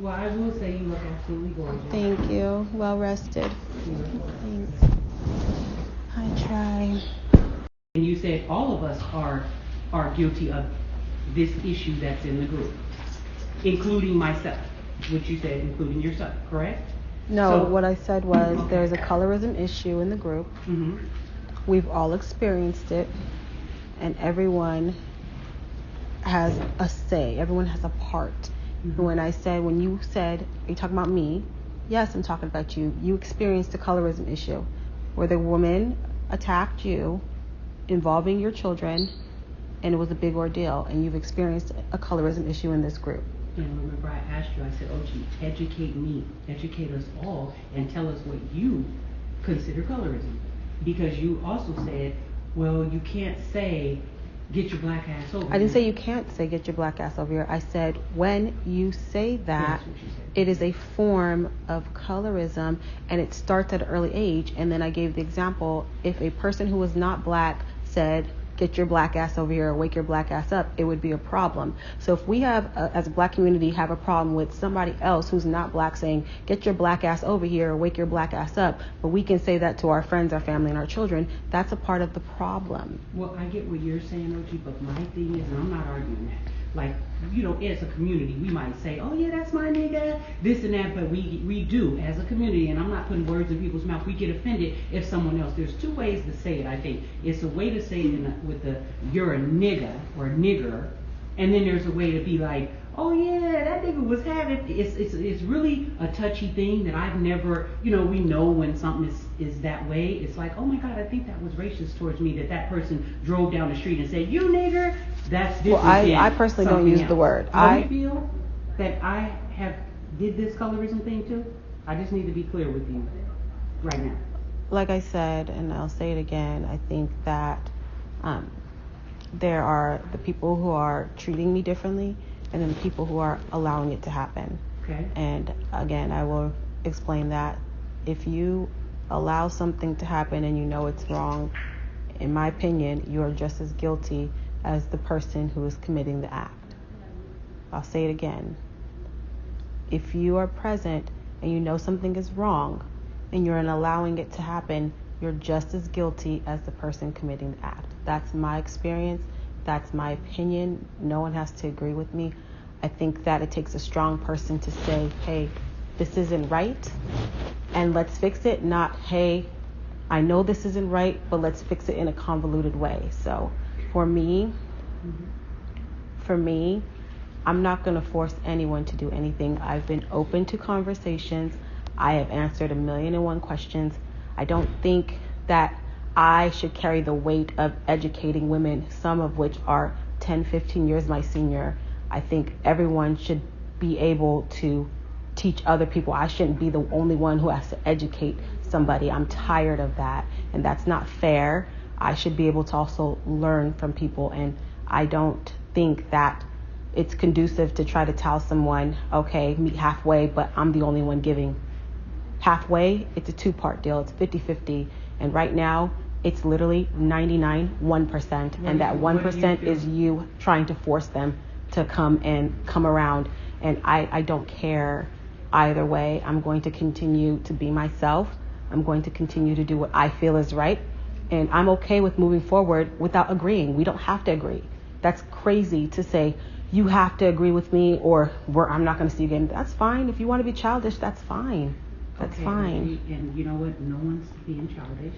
Well, I will say you look absolutely gorgeous. Thank you. Well rested. Thanks. I try. And you said all of us are guilty of this issue that's in the group, including myself, which you said including yourself, correct? No, what I said was there's a colorism issue in the group. Mm-hmm. We've all experienced it, and everyone has a say. Everyone has a part. Mm-hmm. When you said, are you talking about me? Yes, I'm talking about you. You experienced a colorism issue where the woman attacked you involving your children, and it was a big ordeal, and you've experienced a colorism issue in this group. And remember I asked you, I said, Ochi, educate me, educate us all, and tell us what you consider colorism. Because you also said, well, you can't say, get your black ass over here. I didn't say you can't say, get your black ass over here. I said, when you say that, it is a form of colorism, and it starts at an early age. And then I gave the example, if a person who was not black said, get your black ass over here or wake your black ass up, it would be a problem. So if we have, as a black community, have a problem with somebody else who's not black saying, get your black ass over here or wake your black ass up, but we can say that to our friends, our family, and our children, that's a part of the problem. Well, I get what you're saying, Ochi, but my thing is, and I'm not arguing that, like, you know, as a community, we might say, oh yeah, that's my nigga, this and that, but we do, as a community, and I'm not putting words in people's mouth, we get offended if someone else, there's two ways to say it, I think. It's a way to say it with the, you're a nigga, or nigger, and then there's a way to be like, oh yeah, that nigga was having, it's really a touchy thing that I've never, you know, we know when something is that way, it's like, oh my God, I think that was racist towards me, that person drove down the street and said, you nigger, that's different. Well, I personally don't use the word. I feel that I did this colorism thing too. I just need to be clear with you right now. Like I said, and I'll say it again, I think that there are the people who are treating me differently, and then the people who are allowing it to happen. Okay. And again, I will explain that if you allow something to happen and you know it's wrong, in my opinion, you are just as guilty as the person who is committing the act. I'll say it again. If you are present and you know something is wrong and you're allowing it to happen, you're just as guilty as the person committing the act. That's my experience. That's my opinion. No one has to agree with me. I think that it takes a strong person to say, hey, this isn't right, and let's fix it. Not, hey, I know this isn't right, but let's fix it in a convoluted way. So for me, I'm not going to force anyone to do anything. I've been open to conversations. I have answered 1,000,001 questions. I don't think that I should carry the weight of educating women, some of which are 10, 15 years my senior. I think everyone should be able to teach other people. I shouldn't be the only one who has to educate somebody. I'm tired of that, and that's not fair. I should be able to also learn from people, and I don't think that it's conducive to try to tell someone, okay, meet halfway, but I'm the only one giving. Halfway, it's a two-part deal. It's 50-50. And right now, it's literally 1%. And that 1% is you trying to force them to come around. And I don't care either way. I'm going to continue to be myself. I'm going to continue to do what I feel is right. And I'm okay with moving forward without agreeing. We don't have to agree. That's crazy to say, you have to agree with me or I'm not going to see you again. That's fine. If you want to be childish, that's fine. That's fine. And you know what? No one's being childish.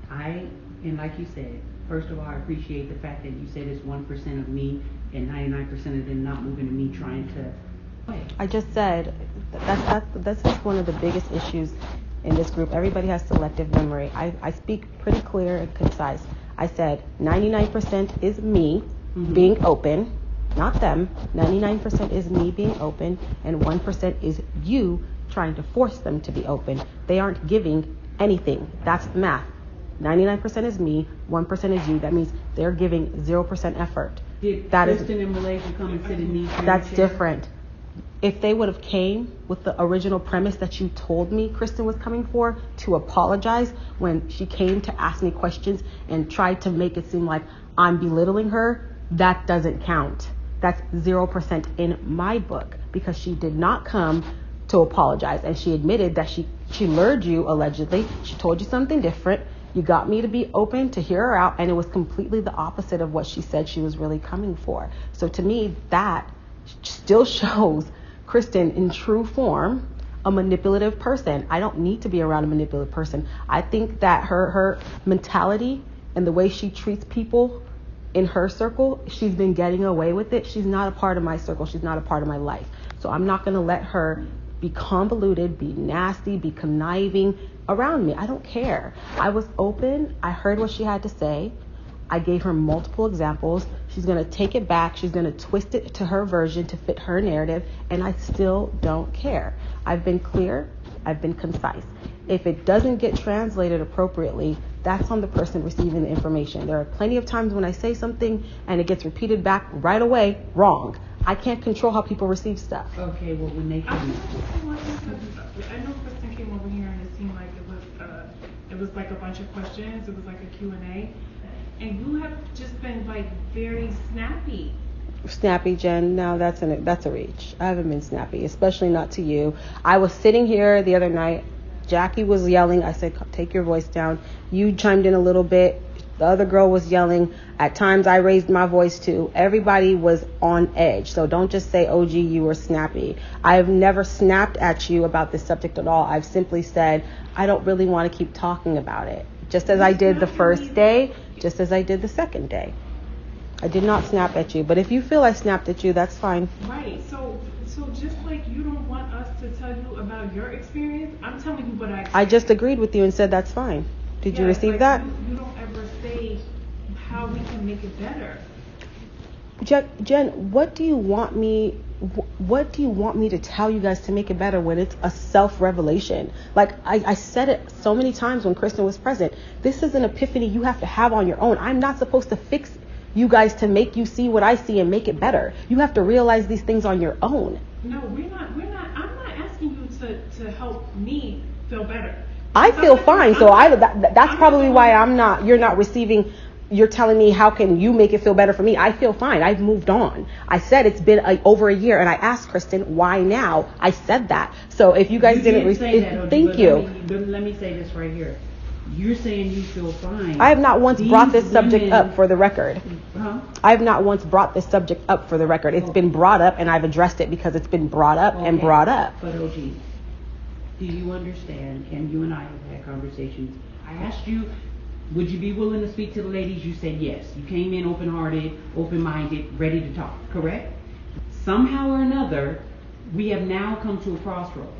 And like you said, first of all, I appreciate the fact that you said it's 1% of me and 99% of them not moving to me trying to play. I just said that's just one of the biggest issues in this group. Everybody has selective memory. I speak pretty clear and concise. I said 99% is me being open, not them. 99% is me being open, and 1% is you trying to force them to be open. They aren't giving anything. That's the math. 99% is me, 1% is you. That means they're giving 0% effort. Did Kristen and Malaysia come and sit in these? That's different. If they would have came with the original premise that you told me Kristen was coming for, to apologize when she came to ask me questions and tried to make it seem like I'm belittling her, that doesn't count. That's 0% in my book, because she did not come to apologize. And she admitted that she lured you, allegedly. She told you something different. You got me to be open to hear her out, and it was completely the opposite of what she said she was really coming for. So to me, that still shows Kristen in true form, a manipulative person. I don't need to be around a manipulative person. I think that her mentality and the way she treats people in her circle, she's been getting away with it. She's not a part of my circle. She's not a part of my life. So I'm not going to let her be convoluted, be nasty, be conniving around me. I don't care. I was open. I heard what she had to say. I gave her multiple examples. She's going to take it back. She's going to twist it to her version to fit her narrative. And I still don't care. I've been clear. I've been concise. If it doesn't get translated appropriately, that's on the person receiving the information. There are plenty of times when I say something and it gets repeated back right away, wrong. I can't control how people receive stuff. Okay, well, when they come. I know Kristen came over here and it seemed like it was like a bunch of questions. It was like a Q&A. And you have just been like very snappy. Snappy, Jen? No, that's a reach. I haven't been snappy, especially not to you. I was sitting here the other night. Jackie was yelling. I said, take your voice down. You chimed in a little bit. The other girl was yelling. At times I raised my voice too. Everybody was on edge. So don't just say, OG, you were snappy. I've never snapped at you about this subject at all. I've simply said, I don't really want to keep talking about it. Just as I did the first day, just as I did the second day. I did not snap at you. But if you feel I snapped at you, that's fine. Right. So just like you don't want us to tell you about your experience, I'm telling you what I experienced. I just agreed with you and said that's fine. Did you receive that? You don't ever say how we can make it better. Jen, what do you want me to tell you guys to make it better when it's a self-revelation? Like I said it so many times when Kristen was present. This is an epiphany you have to have on your own. I'm not supposed to fix you guys to make you see what I see and make it better. You have to realize these things on your own. No, we're not. I'm not asking you to help me feel better. I feel fine. So that's probably why you're not receiving. You're telling me, how can you make it feel better for me? I feel fine. I've moved on. I said it's been over a year, and I asked Kristen, why now? I said that. So if you guys didn't receive, thank you. Let me say this right here. You're saying you feel fine. I have not once brought this subject up, for the record. Huh? I have not once brought this subject up, for the record. It's been brought up, and I've addressed it because it's been brought up and brought up. But OG, do you understand? And you and I have had conversations. I asked you, would you be willing to speak to the ladies? You said yes. You came in open-hearted, open-minded, ready to talk, correct? Somehow or another, we have now come to a crossroads.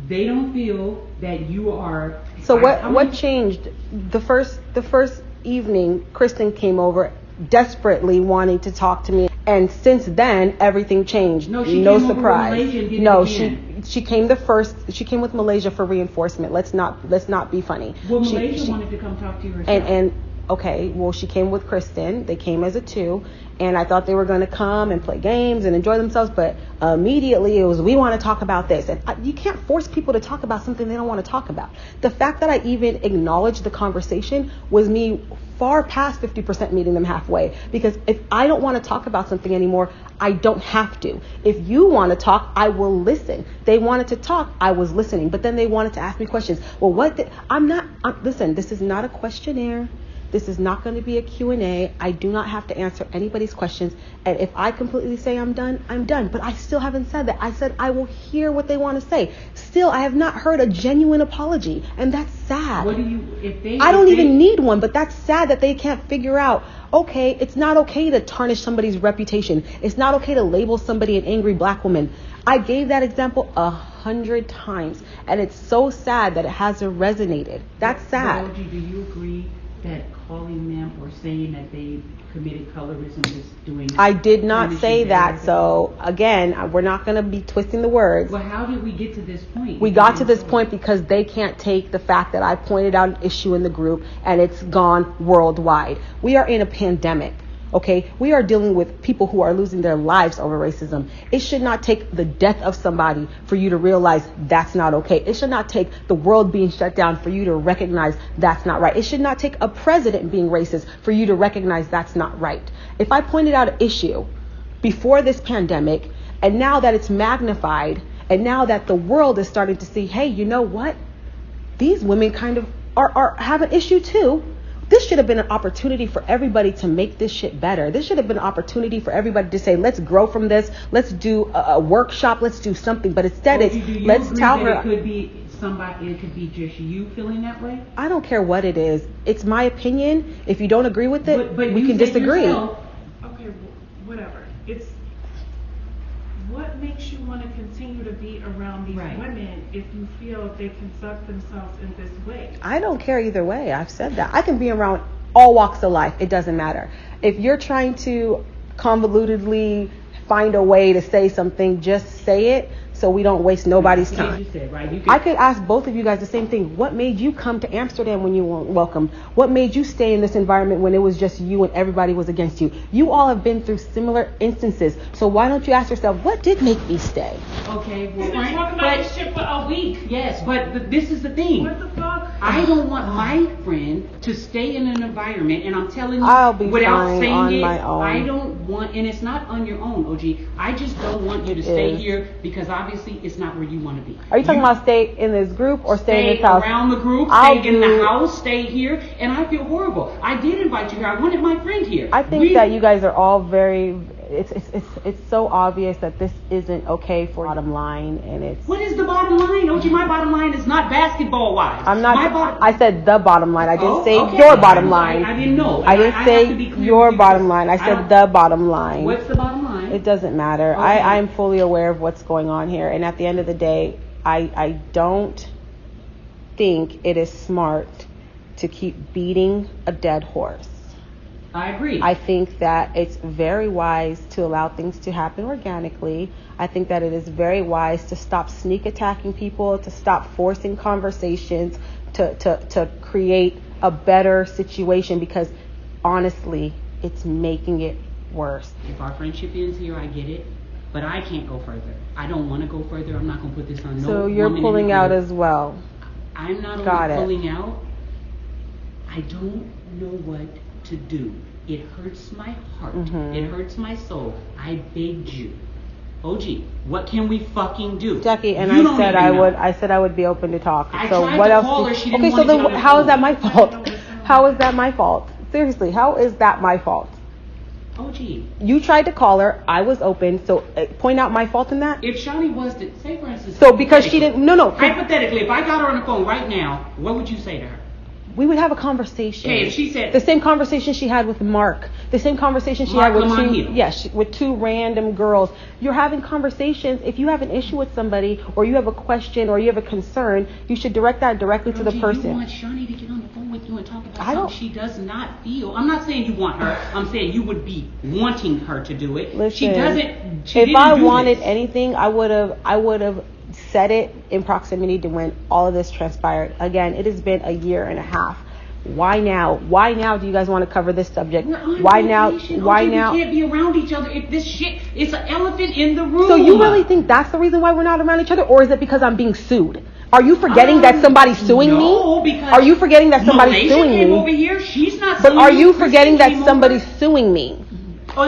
They don't feel that you are. So what changed? The first evening, Kristen came over desperately wanting to talk to me, and since then everything changed. No, she came surprise. Over Malaysia and did no, it again. she came with Malaysia for reinforcement. Let's not be funny. Well, Malaysia wanted to come talk to you herself. And okay, well, she came with Kristen. They came as a two, and I thought they were going to come and play games and enjoy themselves, but immediately it was, we want to talk about this. And you can't force people to talk about something they don't want to talk about. The fact that I even acknowledged the conversation was me far past 50% meeting them halfway, because if I don't want to talk about something anymore, I don't have to. If you want to talk, I will listen. They wanted to talk, I was listening, but then they wanted to ask me questions. Well, listen, this is not a questionnaire. This is not going to be a Q&A. I do not have to answer anybody's questions. And if I completely say I'm done, I'm done. But I still haven't said that. I said I will hear what they want to say. Still, I have not heard a genuine apology. And that's sad. I don't even need one, but that's sad that they can't figure out, okay, it's not okay to tarnish somebody's reputation. It's not okay to label somebody an angry black woman. I gave that example 100 times. And it's so sad that it hasn't resonated. That's sad. But, do you agree that calling them or saying that they committed colorism is doing? I did not say that. So again, we're not going to be twisting the words. Well, how did we get to this point? We got to this point because they can't take the fact that I pointed out an issue in the group and it's gone worldwide. We are in a pandemic. Okay, we are dealing with people who are losing their lives over racism. It should not take the death of somebody for you to realize that's not okay. It should not take the world being shut down for you to recognize that's not right. It should not take a president being racist for you to recognize that's not right. If I pointed out an issue before this pandemic, and now that it's magnified, and now that the world is starting to see, hey, you know what? These women kind of have an issue too. This should have been an opportunity for everybody to make this shit better. This should have been an opportunity for everybody to say, let's grow from this. Let's do a workshop. Let's do something. But instead, let's tell her. It could be somebody. It could be just you feeling that way. I don't care what it is. It's my opinion. If you don't agree with it, but we can disagree. Okay, whatever. It's what makes you want to continue to be around these women if you feel they conduct themselves in this way? I don't care either way. I've said that. I can be around all walks of life. It doesn't matter. If you're trying to convolutedly find a way to say something, just say it so we don't waste nobody's time. You said, right? I could ask both of you guys the same thing. What made you come to Amsterdam when you weren't welcome? What made you stay in this environment when it was just you and everybody was against you? You all have been through similar instances. So why don't you ask yourself, what did make me stay? Okay, well, we've been talking about this shit for a week. Yes, but this is the thing. What the fuck? I don't want my friend to stay in an environment, and I'm telling you, I'll be without fine saying on it, my own. I don't want, and it's not on your own, OG. I just don't want you to stay here because obviously it's not where you want to be. Are you talking about stay in this group or stay in this house? Around the group, stay in the house, stay here, and I feel horrible. I did invite you here. I wanted my friend here. I think that you guys are all very. It's so obvious that this isn't okay for bottom line, and it's. What is the bottom line, OG? My bottom line is not basketball wise. I'm not. I said the bottom line. I didn't say okay. Your bottom line. I didn't know. I didn't say your bottom line. I said the bottom line. What's the bottom line? It doesn't matter. Okay. I'm fully aware of what's going on here, and at the end of the day, I don't think it is smart to keep beating a dead horse. I agree. I think that it's very wise to allow things to happen organically. I think that it is very wise to stop sneak attacking people, to stop forcing conversations, to create a better situation, because honestly, it's making it worse. If our friendship ends here, I get it, but I can't go further. I don't want to go further. I'm not going to put this on no woman. So you're pulling out as well. I'm not only pulling out. I don't know what to do. It hurts my heart. Mm-hmm. It hurts my soul. I begged you. OG, what can we fucking do? Jackie, and you I said I would be open to talk. I so tried what to else? Call her. She didn't okay, want so to then get on the how is phone. that my fault? How is that my fault? Seriously, how is that my fault? OG. You tried to call her. I was open. So point out my fault in that. If Shawnee was to say, for instance, so because she didn't. No. Hypothetically, if I got her on the phone right now, what would you say to her? We would have a conversation. Okay, if she said the same conversation she had with Mark, the same conversation she had with with two random girls. You're having conversations. If you have an issue with somebody, or you have a question, or you have a concern, you should direct that directly to the person. You want Shawnee to get on the phone with you and talk about how she does not feel. I'm not saying you want her. I'm saying you would be wanting her to do it. Listen, she doesn't. If I wanted anything, I would have said it in proximity to when all of this transpired. Again, it has been a year and a half. Why now? Why now do you guys want to cover this subject? Why now? Why now? We can't be around each other if this shit is an elephant in the room. So you really think that's the reason why we're not around each other? Or is it because I'm being sued? Are you forgetting that somebody's suing me? No, because are you forgetting that somebody's suing me? Over here, she's not but suing are you me. forgetting that somebody's suing me?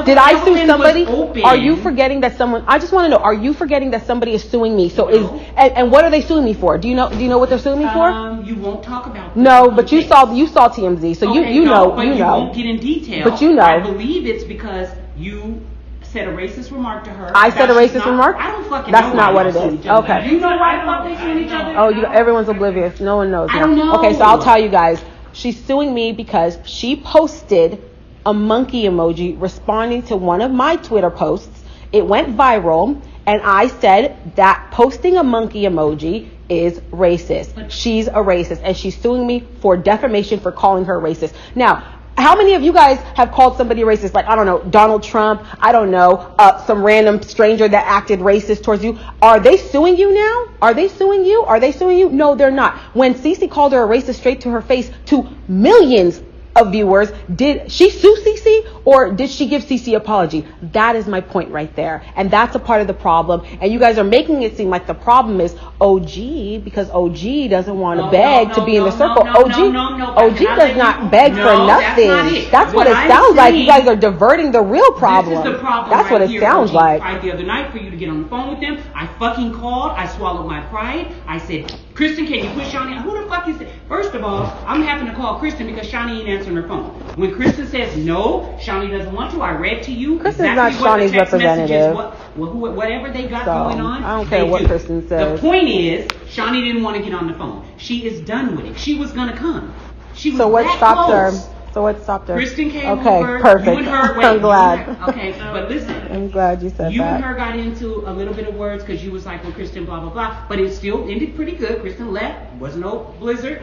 Did I sue somebody? Are you forgetting that someone? I just want to know. Are you forgetting that somebody is suing me? So and what are they suing me for? Do you know what they're suing me for? You won't talk about. No, but you saw TMZ, so you know. But you won't get in detail. But you know. I believe it's because you said a racist remark to her. I said a racist remark? I don't fucking That's know. not what it is. Okay. You know why the fuck they suing each other? Oh, everyone's oblivious. No one knows. I don't know. Okay, so I'll tell you guys. She's suing me because she posted a monkey emoji responding to one of my Twitter posts. It went viral, and I said that posting a monkey emoji is racist. She's a racist, and she's suing me for defamation for calling her racist. Now, how many of you guys have called somebody racist? Like, I don't know, Donald Trump, I don't know, some random stranger that acted racist towards you. Are they suing you now? Are they suing you? No, they're not. When Cece called her a racist straight to her face to millions of viewers, did she sue CC or did she give CC apology? That is my point right there. And that's a part of the problem. And you guys are making it seem like the problem is OG because OG doesn't want to beg to be in the circle. OG does not beg for nothing. That's what it sounds like. You guys are diverting the real problem. This is the problem. That's what it sounds like. I tried the other night for you to get on the phone with them. I fucking called. I swallowed my pride. I said, Kristen, can you put Shawnee? Who the fuck is it? First of all, I'm having to call Kristen because Shawnee ain't answering her phone. When Kristen says no, Shawnee doesn't want to. I read to you. Kristen's exactly not Shawnee's representative. Whatever they got going on. I don't care what Kristen says. The point is, Shawnee didn't want to get on the phone. She is done with it. She was gonna come. She was So what that stopped close. her? So what stopped her? Kristen came okay, over. Perfect. You and her, I'm glad. Okay, but listen. I'm glad you said You that. and her got into a little bit of words because you was like, well, Kristen, blah, blah, blah. But it still ended pretty good. Kristen left. Wasn't no blizzard.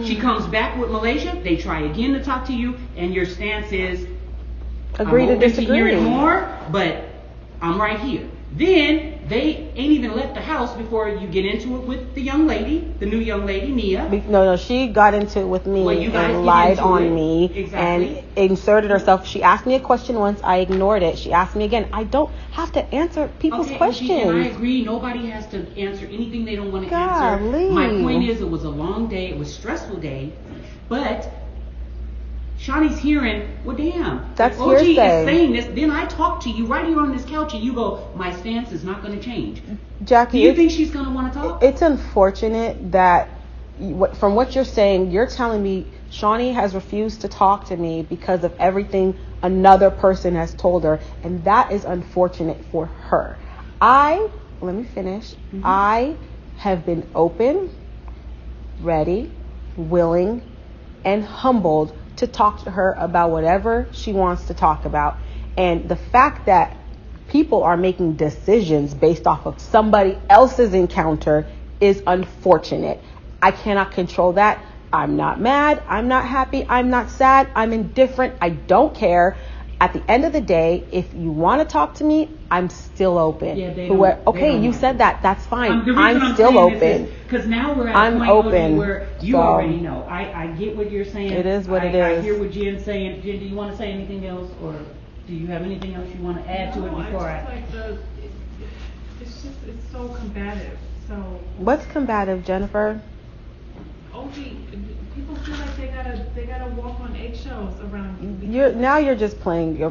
She comes back with Malaysia. They try again to talk to you. And your stance is, Agree to I'm open disagree. to hearing more, but I'm right here. Then they ain't even left the house before you get into it with the young lady, the new young lady, Nia. No, she got into it with me Well, you guys and get lied into on it. me Exactly. and inserted herself. She asked me a question once, I ignored it. She asked me again. I don't have to answer people's questions. And I agree. Nobody has to answer anything they don't want to Golly. answer. My point is, it was a long day. It was a stressful day, but Shawnee's hearing, well, damn. That's if OG hearsay. is saying this, then I talk to you right here on this couch, and you go, my stance is not going to change. Jackie, Do you think she's going to want to talk? It's unfortunate that from what you're saying, you're telling me Shawnee has refused to talk to me because of everything another person has told her, and that is unfortunate for her. Let me finish. Mm-hmm. I have been open, ready, willing, and humbled to talk to her about whatever she wants to talk about. And the fact that people are making decisions based off of somebody else's encounter is unfortunate. I cannot control that. I'm not mad. I'm not happy. I'm not sad. I'm indifferent. I don't care. At the end of the day, if you want to talk to me, I'm still open. Yeah, Okay, you said that. That's fine. The reason I'm still open. Because now we're at I'm a point open, where you so already know. I get what you're saying. It is what it I is. hear what Jen's saying. Jen, do you want to say anything else, or do you have anything else you want to add to it before It's so combative. So What's combative, Jennifer? OG, people feel like they gotta walk on eggshells around you. You're just playing a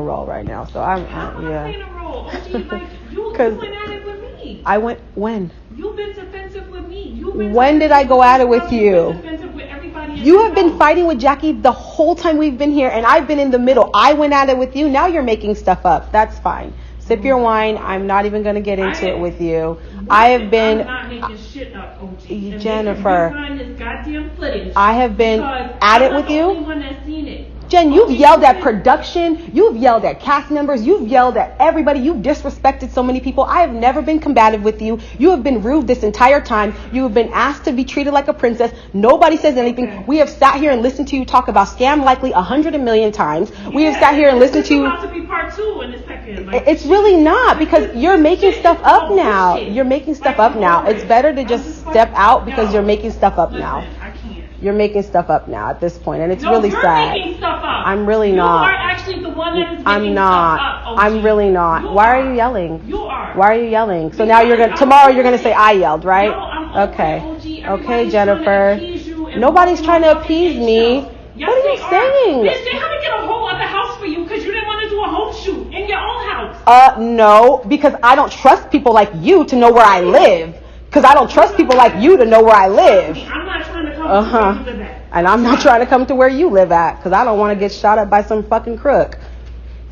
role right now. So I'm I'm yeah. playing a role. OG, like you 'Cause went at it with me. I went when? You've been defensive with me. When did I go at it with you? You've been defensive with everybody. You have been fighting with Jackie the whole time we've been here, and I've been in the middle. I went at it with you. Now you're making stuff up. That's fine. Sip your wine. I'm not even going to get into it with you. I have been. I'm not making shit up, OG. Jennifer, find this goddamn footage I have been at it with I'm you. the only one that's seen it. Jen, you've yelled at production. You've yelled at cast members. You've yelled at everybody. You've disrespected so many people. I have never been combative with you. You have been rude this entire time. You have been asked to be treated like a princess. Nobody says anything. Okay. We have sat here and listened to you talk about Scam Likely 100 million times. We have sat here and listened to you. It's about to be part 2 in a second. Like, It's really not, because you're making stuff up now. You're making stuff up now. It's better to just step out because you're making stuff up now. I can't. You're making stuff up now at this point, and it's No, really you're sad. making stuff up. I'm really not. You are actually the one that is making I'm not. stuff up, OG. I'm really not. You Why are you yelling? You are. Why are you yelling? So Because now you're I'm tomorrow over you're gonna it. say I yelled, right? No, I'm over Okay. it, OG. Okay, Everybody's Jennifer. trying to appease you and Nobody's walk trying to on fucking appease me. eggshells. Yes, What are you they saying? Bitch, they had to get a whole other house for you because you didn't want to do a home shoot in your own house. No, because I don't trust people like you to know where I live. Because I don't trust people like you to know where I live. I'm not trying to come to where you live at. And I'm not trying to come to where you live at, because I don't want to get shot up by some fucking crook.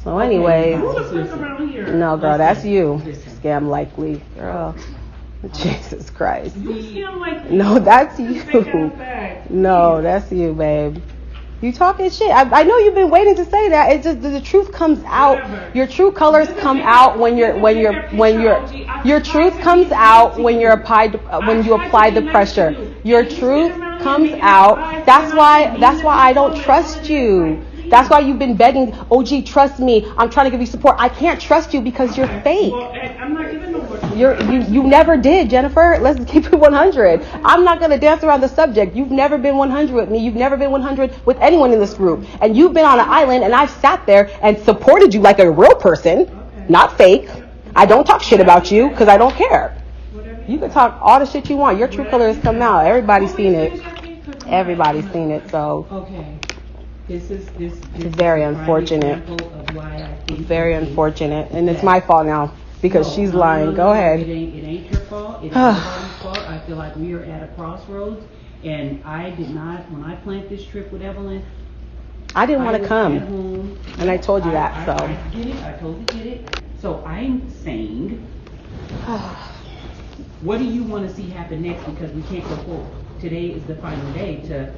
So anyways, Who the fuck around here? no, girl, that's you. Listen. Scam Likely, girl. Jesus Christ. You feel like No, that's you. Fake ass bag. No, that's you, babe. You talking shit. I know you've been waiting to say that. It's just the truth comes out. Whatever. Your true colors come out when your truth comes out when you apply the pressure. Your truth comes out. That's why I don't trust you. That's why you've been begging, OG, trust me. I'm trying to give you support. I can't trust you because you're fake. Well, I'm not giving no more. You never did, Jennifer. Let's keep it 100. I'm not going to dance around the subject. You've never been 100 with me. You've never been 100 with anyone in this group. And you've been on an island, and I've sat there and supported you like a real person, not fake. I don't talk shit about you because I don't care. You can talk all the shit you want. Your true colors come out. Everybody's seen it. Everybody's seen it. So Okay. This is very unfortunate. Of why I think Very unfortunate. And it's my fault now because she's lying. Go ahead. It ain't your fault. It's nobody's fault. I feel like we are at a crossroads, and I did not, when I planned this trip with Evelyn, I didn't want to was come. at home. And I told you that, so. I get it. I totally get it. So I'm saying, what do you want to see happen next? Because we can't go forward. Today is the final day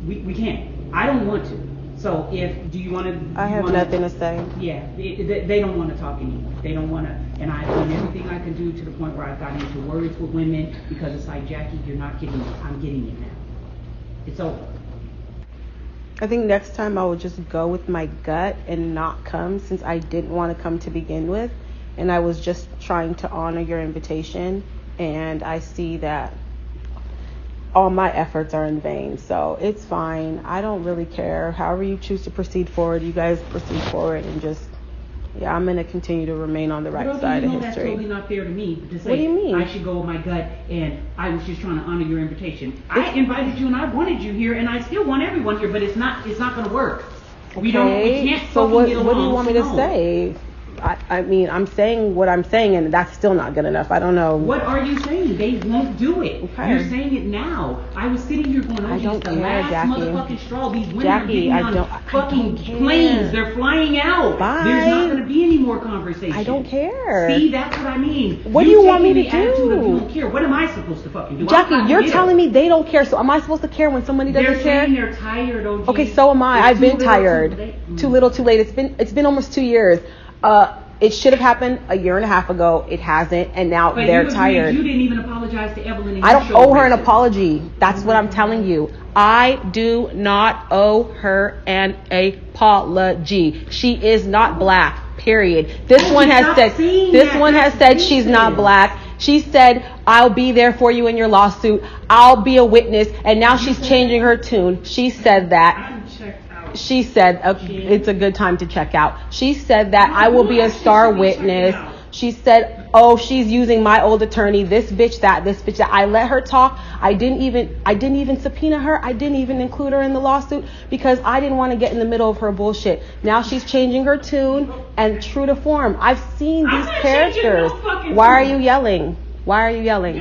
we can't. I don't want to. So do you want to? I have nothing to say. Yeah, they don't want to talk anymore. They don't want to, and I've done everything I can do to the point where I've gotten into words with women because it's like, Jackie, you're not getting it. I'm getting it now. It's over. I think next time I will just go with my gut and not come since I didn't want to come to begin with. And I was just trying to honor your invitation. And I see that all my efforts are in vain. So it's fine. I don't really care. However you choose to proceed forward, you guys proceed forward and just, yeah, I'm going to continue to remain on the right side of history. That's totally not fair to me to say, what do you mean? I should go with my gut and I was just trying to honor your invitation. I invited you and I wanted you here and I still want everyone here, but it's not going to work. Okay. We can't so what do you want me to say? I mean, I'm saying what I'm saying, and that's still not good enough. I don't know. What are you saying? They won't do it. Okay. You're saying it now. I was sitting here going, I don't the care, last Jackie. motherfucking straw. These women Jackie, are getting on fucking planes. They're flying out. Bye. There's not going to be any more conversation. I don't care. See, that's what I mean. What do you want me to the attitude of do? you don't care. What am I supposed to fucking do? Jackie, you're telling me they don't care, so am I supposed to care when somebody doesn't they're care? Saying they're tired, OG. Okay, so am I. I've been tired. Too little, too late. It's been almost 2 years. It should have happened a year and a half ago. It hasn't, and now they're tired. You didn't even apologize to Evelyn. I don't owe her an apology. That's what I'm telling you. I do not owe her an apology. She is not black. Period. This one has said she's not black. She said, I'll be there for you in your lawsuit. I'll be a witness. And now she's changing her tune. She said that. She said, it's a good time to check out. She said that I will be a star witness. She said, oh, she's using my old attorney, this bitch that. I let her talk. I didn't even subpoena her. I didn't even include her in the lawsuit because I didn't want to get in the middle of her bullshit. Now she's changing her tune and true to form. I've seen these characters. Why are you yelling? Why are you yelling?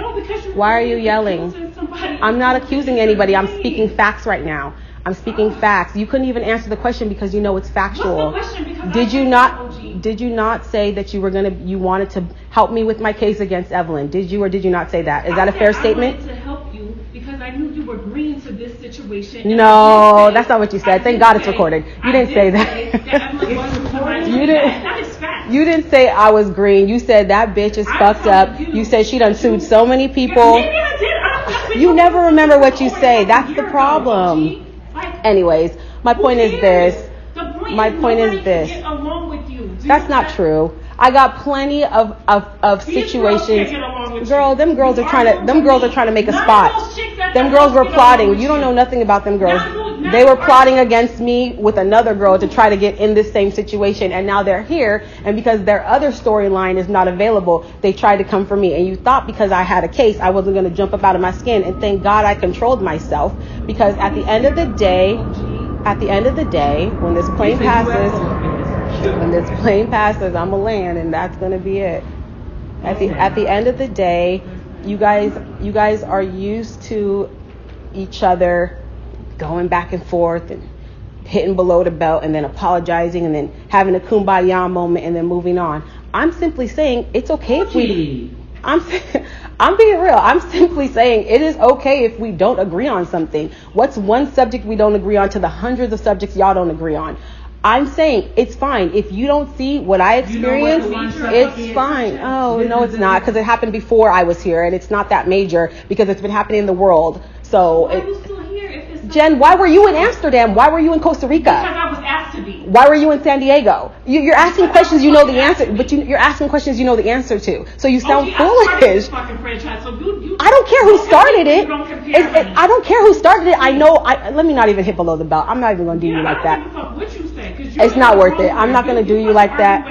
Why are you yelling? I'm not accusing anybody. I'm speaking facts right now. I'm speaking facts. You couldn't even answer the question because you know it's factual. Did you not say that you wanted to help me with my case against Evelyn? Did you or did you not say that? Is that a fair statement? I wanted to help you because I knew you were agreeing to this situation. No, that's not what you said. Thank God it's recorded. You didn't say that. You didn't say I was green. You said that bitch is fucked up. You said she done sued so many people. You never remember what you say. That's the problem. Anyways, my point is this. That's not true. I got plenty of situations. Girl, them girls are trying to make a spot. Them girls were plotting. You don't know nothing about them girls. They were plotting against me with another girl to try to get in this same situation, and now they're here, and because their other storyline is not available, they tried to come for me. And you thought because I had a case, I wasn't going to jump up out of my skin, and thank God I controlled myself, because at the end of the day, when this plane passes, I'm a land, and that's going to be it. At the end of the day, you guys are used to each other going back and forth and hitting below the belt and then apologizing and then having a kumbaya moment and then moving on. I'm simply saying it's okay if we... I'm being real. I'm simply saying it is okay if we don't agree on something. What's one subject we don't agree on to the hundreds of subjects y'all don't agree on? I'm saying it's fine. If you don't see what I experienced, it's fine. Oh, no, it's not, because it happened before I was here, and it's not that major because it's been happening in the world. So, Jen, why were you in Amsterdam? Why were you in Costa Rica? Because I was has to be. Why were you in San Diego? You're asking questions you know the answer, but you're asking questions you know the answer to. So you sound foolish. I don't care who started it. I don't care who started it. I know. Let me not even hit below the belt. I'm not even going to do you like that. It's not worth it. I'm not going to do you like that.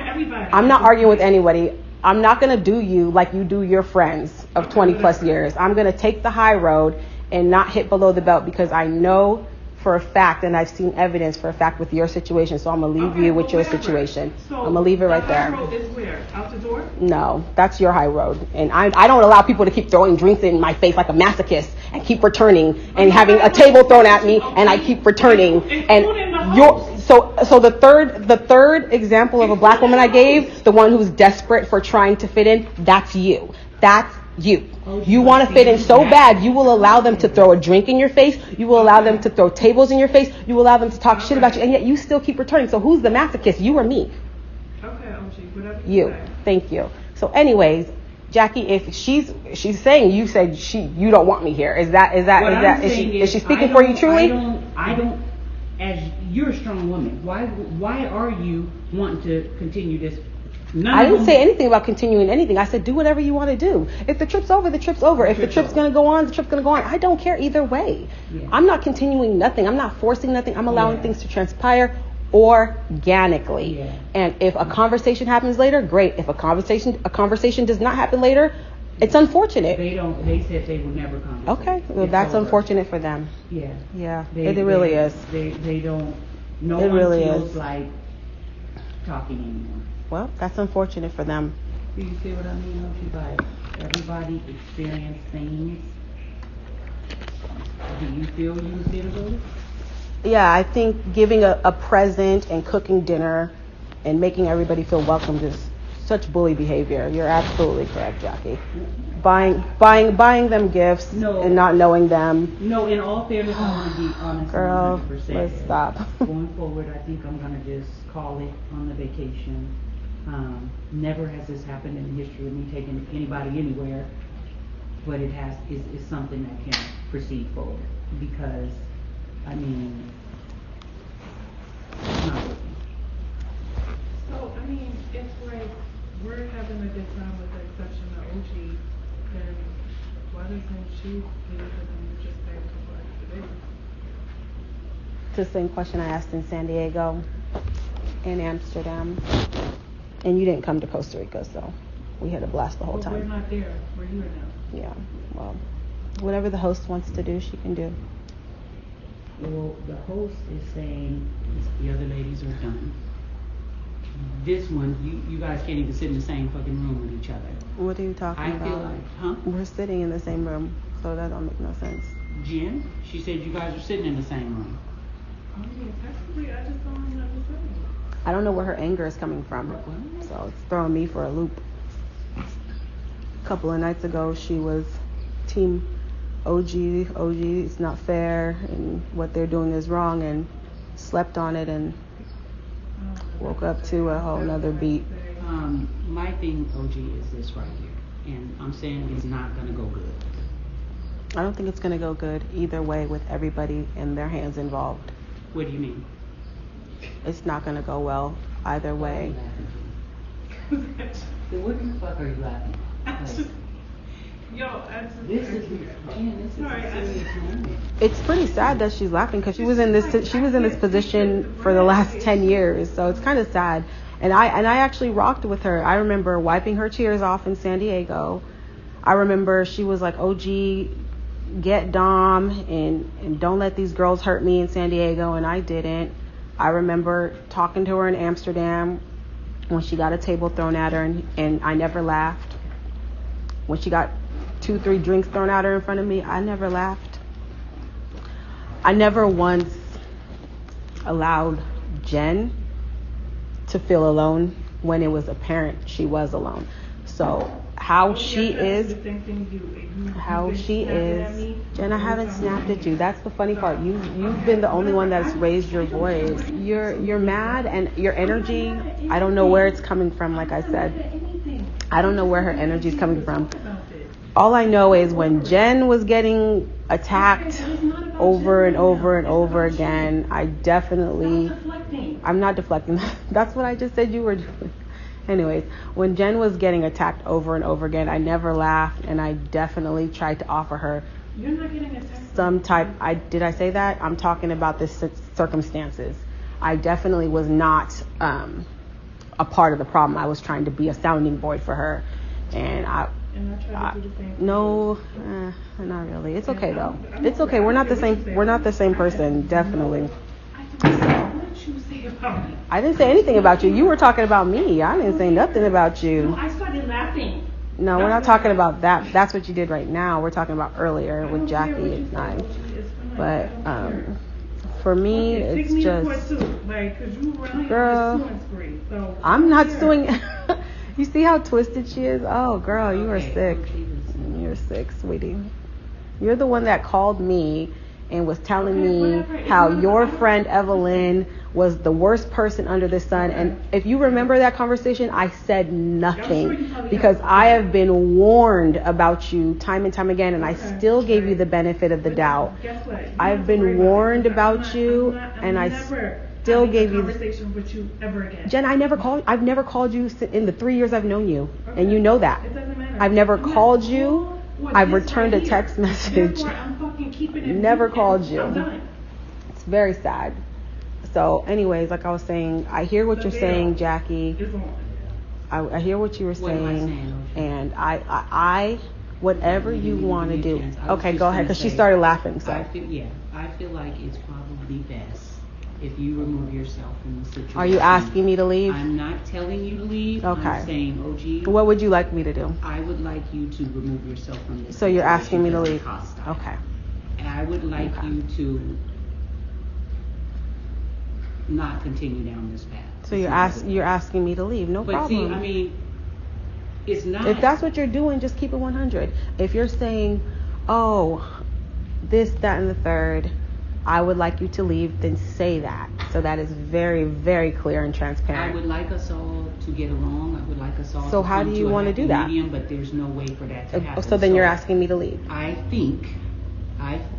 I'm not arguing with anybody. I'm not going to do you like you do your friends of 20 plus years. I'm going to take the high road and not hit below the belt because I know for a fact, and I've seen evidence for a fact with your situation, so I'm going to leave you with your situation. So I'm going to leave it right there. The high road is where? Out the door? No, that's your high road. And I don't allow people to keep throwing drinks in my face like a masochist and keep returning and having a table thrown at me and I keep returning. And so the third example of a black woman I gave, the one who's desperate for trying to fit in, that's you. That's you. You want to fit in so bad, you will allow them to throw a drink in your face. You will allow them to throw tables in your face. You will allow them to talk shit about you, and yet you still keep returning. So who's the masochist, you or me? Okay, whatever you. Say. Thank you. So anyways, Jackie, if she's saying you said you don't want me here, is she speaking for you truly? I don't. As you're a strong woman, why are you wanting to continue this? I didn't say anything about continuing anything. I said do whatever you want to do. If the trip's over, the trip's over. If the trip's going to go on, the trip's going to go on. I don't care either way. Yeah. I'm not continuing nothing. I'm not forcing nothing. I'm allowing things to transpire organically. Yeah. And if a conversation happens later, great. If a conversation does not happen later, it's unfortunate. They said they would never come. Okay. Well, that's over. Unfortunate for them. Yeah. Yeah. It really is. They don't. No it one really feels is. like talking anymore. Well, that's unfortunate for them. Do you see what I mean? Like everybody experience things. Do you feel you was there about it? Yeah, I think giving a present and cooking dinner and making everybody feel welcomed is such bully behavior. You're absolutely correct, Jackie. Buying them gifts and not knowing them. No, in all fairness, I want to be honest. Girl, 100%. Let's stop. Going forward, I think I'm going to just call it on the vacation. Never has this happened in the history of me taking anybody anywhere, but it has is something that can proceed forward because, I mean, it's not working. So, I mean, if like we're having a good time with the exception of OG, then why doesn't she pay for them to just pay a couple extra days? The same question I asked in San Diego, in Amsterdam. And you didn't come to Costa Rica, so we had a blast the whole time. We're not there. We're here now. Yeah, well, whatever the host wants to do, she can do. Well, the host is saying the other ladies are done. This one, you guys can't even sit in the same fucking room with each other. What are you talking about? I feel like, huh? We're sitting in the same room, so that don't make no sense. Jen, she said you guys are sitting in the same room. Oh yeah, technically, I just don't understand. I don't know where her anger is coming from, so it's throwing me for a loop. A couple of nights ago, she was team OG, it's not fair, and what they're doing is wrong, and slept on it and woke up to a whole nother beat. My thing, OG, is this right here, and I'm saying it's not going to go good. I don't think it's going to go good either way with everybody and their hands involved. What do you mean? It's not going to go well either way. Then what the fuck are you laughing at? This is a serious moment. It's pretty sad that she's laughing because she was in this position for the last 10 years, so it's kind of sad. And I actually rocked with her. I remember wiping her tears off in San Diego. I remember she was like, OG, get Dom and don't let these girls hurt me in San Diego, and I didn't. I remember talking to her in Amsterdam when she got a table thrown at her, and I never laughed. When she got 2-3 drinks thrown at her in front of me, I never laughed. I never once allowed Jen to feel alone when it was apparent she was alone. So how she is, Jen, I haven't snapped at you. That's the funny part. You've been the only one that's raised your voice. You're mad, and your energy, I don't know where it's coming from. Like I said, I don't know where her energy is coming from. All I know is when Jen was getting attacked over and over and over again, I definitely I'm not deflecting. That's what I just said you were doing. Anyways, when Jen was getting attacked over and over again, I never laughed, and I definitely tried to offer her You're not getting attacked. some type. Did I say that? I'm talking about the circumstances. I definitely was not a part of the problem. I was trying to be a sounding board for her, and I tried to do the same. No, not really. It's okay though. It's okay. We're not the same. We're not the same person. Definitely. I didn't say anything about you. You were talking about me. I didn't say nothing about you. No, I started laughing. No, we're not talking about that. That's what you did right now. We're talking about earlier with Jackie at 9. But for me, it's just, girl, I'm not suing. You see how twisted she is? Oh, girl, you are sick. You're sick, sweetie. You're the one that called me and was telling me how your friend Evelyn was the worst person under the sun. And if you remember that conversation, I said nothing because I have been warned about you time and time again, and I still gave you the benefit of the doubt. I've been warned about you, and I still gave you. Conversation with you ever again. Jen, I've never called you in the 3 years I've known you, and you know that. It doesn't matter. I've never called you. I've returned a text message. Never called you. It's very sad. So anyways, like I was saying, I hear what you're saying, Jackie. I hear what you were saying, and I whatever you want to do. Okay, go ahead, because she started laughing. So I feel like it's probably best if you remove yourself from the situation. Are you asking me to leave? I'm not telling you to leave. Okay. I'm saying, OG. What would you like me to do? I would like you to remove yourself from this. So you're asking me to leave? Hostile. Okay. And I would like you to not continue down this path. So you're asking me to leave? No problem. But see, I mean, it's not. If that's what you're doing, just keep it 100. If you're saying, oh, this, that, and the third, I would like you to leave, then say that. So that is very, very clear and transparent. I would like us all to get along. I would like us all so to how come do you to want to do that? Medium, but there's no way for that to happen. So then you're asking me to leave. I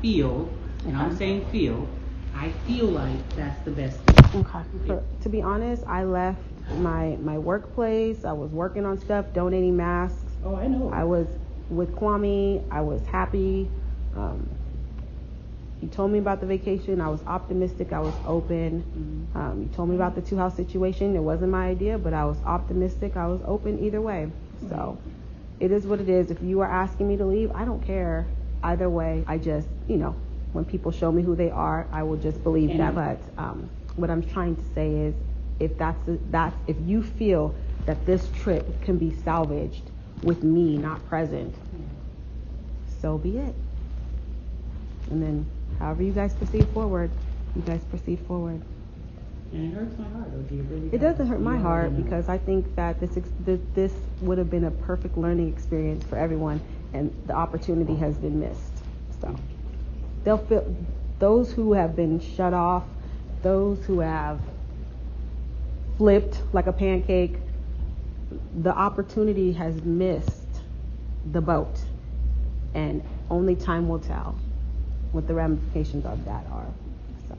feel, and I'm saying feel, I feel like that's the best thing. Okay. To be honest, I left my workplace. I was working on stuff, donating masks. Oh, I know. I was with Kwame. I was happy. You told me about the vacation. I was optimistic. I was open. Mm-hmm. You told me about the 2-house situation. It wasn't my idea, but I was optimistic. I was open either way. So it is what it is. If you are asking me to leave, I don't care either way. I just, when people show me who they are, I will just believe that. But what I'm trying to say is, if if you feel that this trip can be salvaged with me not present, so be it. And then however you guys proceed forward, you guys proceed forward. And it hurts my heart, OG. It really does. It doesn't hurt my heart because I think that this would have been a perfect learning experience for everyone, and the opportunity has been missed. So they'll feel, those who have been shut off, those who have flipped like a pancake, the opportunity has missed the boat, and only time will tell what the ramifications of that are. So